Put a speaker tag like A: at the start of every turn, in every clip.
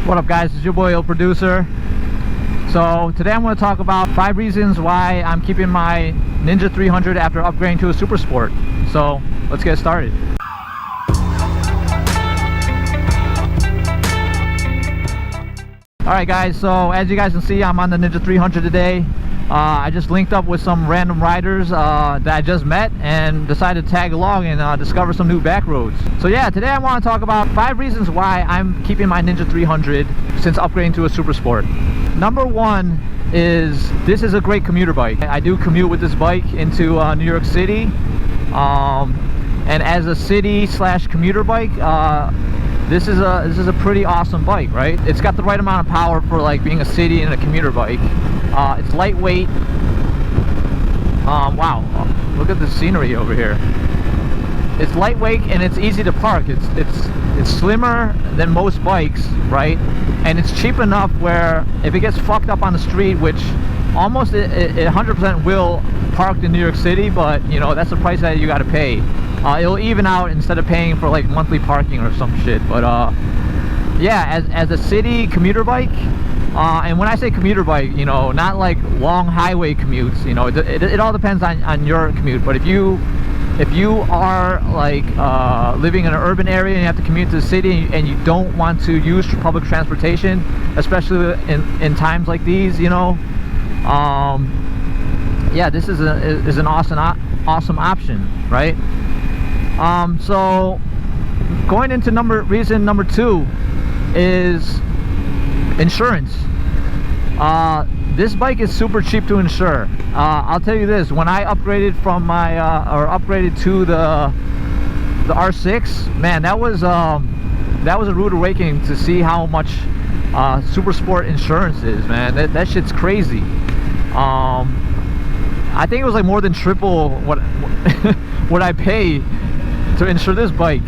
A: What up guys, it's your boy illproducer. So today I'm going to talk about 5 reasons why I'm keeping my Ninja 300 after upgrading to a SuperSport. So let's get started. Alright guys, so as you guys can see, I'm on the Ninja 300 today. I just linked up with some random riders that I just met and decided to tag along and discover some new back roads. So yeah, today I want to talk about 5 reasons why I'm keeping my Ninja 300 since upgrading to a SuperSport. Number 1 is this is a great commuter bike. I do commute with this bike into New York City, and as a city slash commuter bike, this is a pretty awesome bike, right? It's got the right amount of power for like being a city and a commuter bike. It's lightweight. Wow, look at the scenery over here. It's lightweight and it's easy to park. It's slimmer than most bikes, right? And it's cheap enough where if it gets fucked up on the street, which almost it 100% will parked in New York City, but you know, that's the price that you got to pay. It'll even out instead of paying for like monthly parking or some shit. But yeah, as a city commuter bike, and when I say commuter bike, you know, not like long highway commutes, you know, it all depends on your commute. But if you are like living in an urban area and you have to commute to the city and you don't want to use public transportation, especially in times like these, you know, yeah, this is an awesome option, right? So going into reason number 2 is insurance. This bike is super cheap to insure. I'll tell you this, when I upgraded from my upgraded to the R6, man, that was a rude awakening to see how much SuperSport insurance is, man. That shit's crazy. I think it was like more than triple what I pay to insure this bike.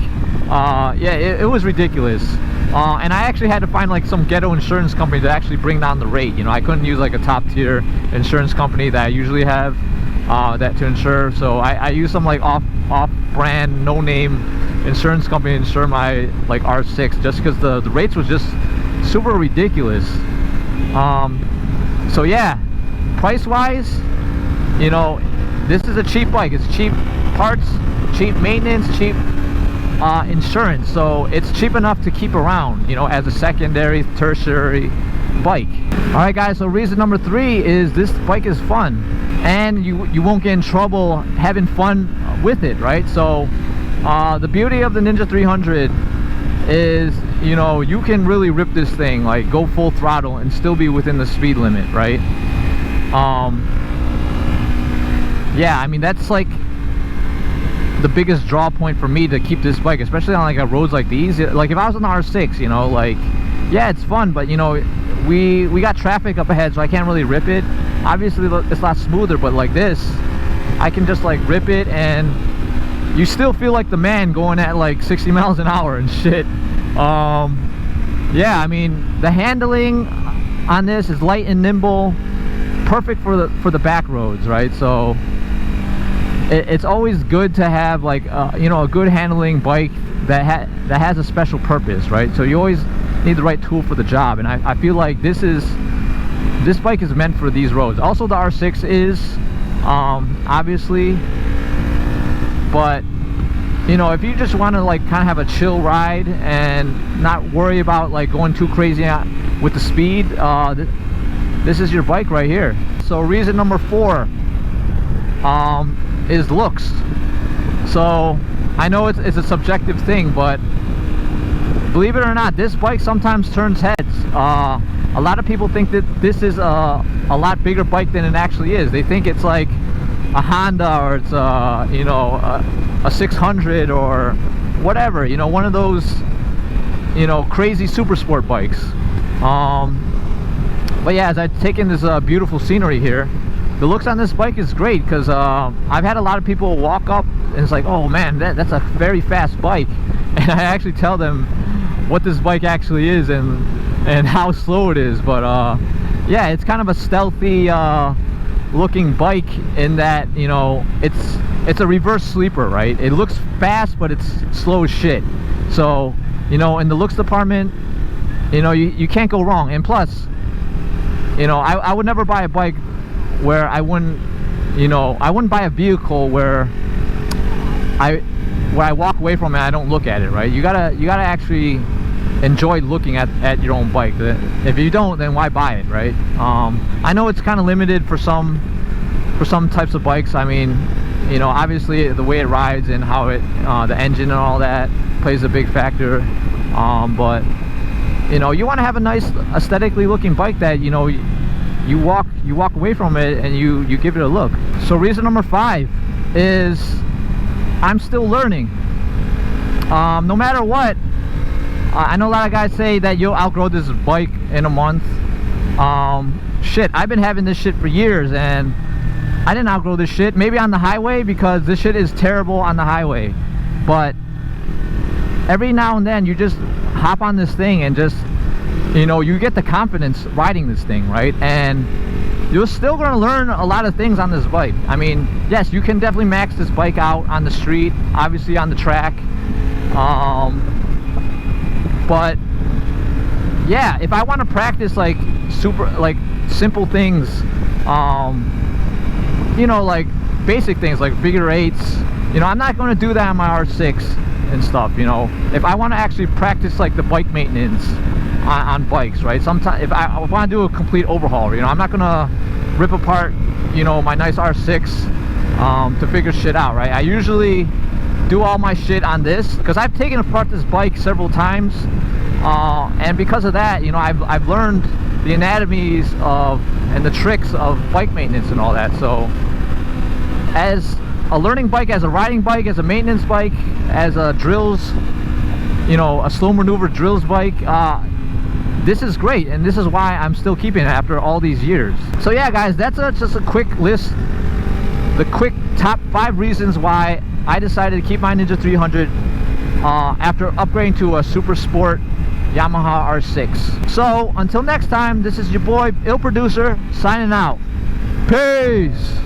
A: Yeah, it was ridiculous. And I actually had to find like some ghetto insurance company to actually bring down the rate. You know, I couldn't use like a top tier insurance company that I usually have that to insure. So I used some like off brand, no name insurance company to insure my like R6, just because the rates was just super ridiculous. So yeah, price wise, you know, this is a cheap bike. It's cheap parts, cheap maintenance, cheap insurance, so it's cheap enough to keep around, you know, as a secondary, tertiary bike. All right guys, so reason number 3 is this bike is fun and you won't get in trouble having fun with it, right? So the beauty of the Ninja 300 is, you know, you can really rip this thing, like go full throttle and still be within the speed limit, right? Yeah, I mean, that's like the biggest draw point for me to keep this bike, especially on like roads like these. Like if I was on the R6, you know, like, yeah, it's fun, but you know, we got traffic up ahead, so I can't really rip it. Obviously it's a lot smoother, but like this, I can just like rip it and you still feel like the man going at like 60 miles an hour and shit. Yeah, I mean, the handling on this is light and nimble, perfect for the back roads, right? So it's always good to have like you know, a good handling bike that has a special purpose, right? So you always need the right tool for the job, and I feel like this bike is meant for these roads. Also the R6 is obviously, but you know, if you just want to like kind of have a chill ride and not worry about like going too crazy with the speed, this is your bike right here. So reason number 4 is looks. So I know it's a subjective thing, but believe it or not, this bike sometimes turns heads. A lot of people think that this is a lot bigger bike than it actually is. They think it's like a Honda, or it's you know, a 600 or whatever, you know, one of those, you know, crazy SuperSport bikes. But yeah, as I take in this beautiful scenery here, the looks on this bike is great, because I've had a lot of people walk up and it's like, oh man, that's a very fast bike, and I actually tell them what this bike actually is and how slow it is. But yeah, it's kind of a stealthy looking bike in that, you know, it's a reverse sleeper, right? It looks fast, but it's slow as shit. So, you know, in the looks department, you know, you can't go wrong. And plus, you know, I would never buy a bike where I wouldn't, you know, I wouldn't buy a vehicle where I walk away from it and I don't look at it, right? You gotta actually enjoy looking at your own bike. If you don't, then why buy it, right? I know it's kind of limited for some types of bikes. I mean, you know, obviously the way it rides and how it the engine and all that plays a big factor, but you know, you want to have a nice aesthetically looking bike that, you know, you walk away from it and you give it a look. So reason number 5 is I'm still learning. No matter what, I know a lot of guys say that you'll outgrow this bike in a month. Shit, I've been having this shit for years and I didn't outgrow this shit. Maybe on the highway, because this shit is terrible on the highway, but every now and then you just hop on this thing and just, you know, you get the confidence riding this thing, right? And you're still going to learn a lot of things on this bike. I mean, yes, you can definitely max this bike out on the street, obviously on the track, but yeah, if I want to practice like simple things, you know, like basic things like figure eights, you know, I'm not going to do that on my R6 and stuff. You know, if I want to actually practice like the bike maintenance on bikes, right? Sometimes if I want to do a complete overhaul, you know, I'm not going to rip apart, you know, my nice R6 to figure shit out, right? I usually do all my shit on this because I've taken apart this bike several times, and because of that, you know, I've learned the anatomies of and the tricks of bike maintenance and all that. So as a learning bike, as a riding bike, as a maintenance bike, as a drills, you know, a slow maneuver drills bike, this is great, and this is why I'm still keeping it after all these years. So yeah, guys, that's just a quick list, the quick top 5 reasons why I decided to keep my Ninja 300 after upgrading to a SuperSport Yamaha R6. So until next time, this is your boy illproducer signing out. Peace.